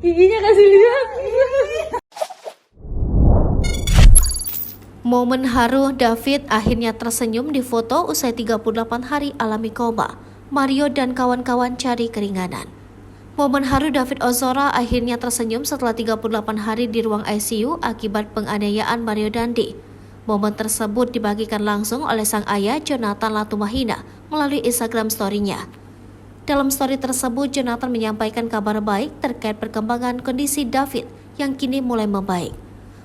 Giginya kasih lihat. Momen haru David akhirnya tersenyum di foto usai 38 hari alami koma. Mario dan kawan-kawan cari keringanan. Momen haru David Ozora akhirnya tersenyum setelah 38 hari di ruang ICU akibat penganiayaan Mario Dandi. Momen tersebut dibagikan langsung oleh sang ayah Jonathan Latumahina melalui Instagram story-nya. Dalam story tersebut, Jonathan menyampaikan kabar baik terkait perkembangan kondisi David yang kini mulai membaik.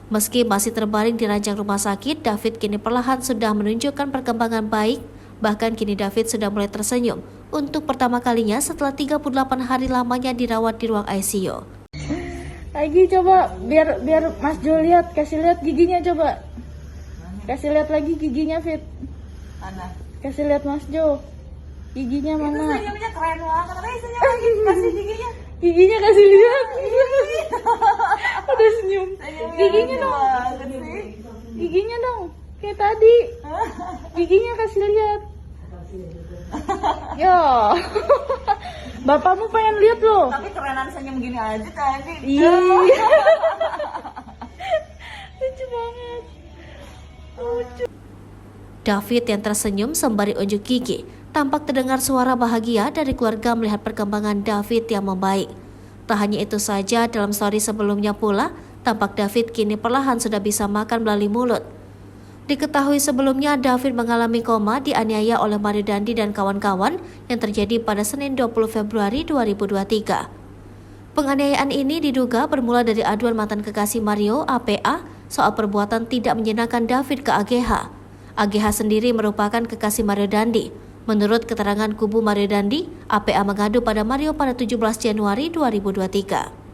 Meski masih terbaring di ranjang rumah sakit, David kini perlahan sudah menunjukkan perkembangan baik. Bahkan kini David sudah mulai tersenyum untuk pertama kalinya setelah 38 hari lamanya dirawat di ruang ICU. Lagi coba biar Mas Jo lihat, kasih lihat giginya coba. Kasih lihat lagi giginya Fit. Mana? Kasih lihat Mas Jo. Giginya Itu mana? senyumnya keren banget. Katanya senyum lagi kasih giginya. Giginya kasih lihat. Udah senyum. Giginya lucu dong. banget sih. Giginya dong. Kayak tadi. Giginya kasih lihat. Yo. Bapakmu pengen lihat loh. Tapi kerenan senyum gini aja tadi. Iya. Lucu banget. David yang tersenyum sembari unjuk gigi. Tampak terdengar suara bahagia dari keluarga melihat perkembangan David yang membaik. Tak hanya itu saja, dalam story sebelumnya pula, tampak David kini perlahan sudah bisa makan melalui mulut. Diketahui sebelumnya David mengalami koma dianiaya oleh Mario Dandi dan kawan-kawan yang terjadi pada Senin 20 Februari 2023. Penganiayaan ini diduga bermula dari aduan mantan kekasih Mario, APA, soal perbuatan tidak menyenangkan David ke AGH. AGH sendiri merupakan kekasih Mario Dandi. Menurut keterangan kubu Mario Dandi, APA mengadu pada Mario pada 17 Januari 2023.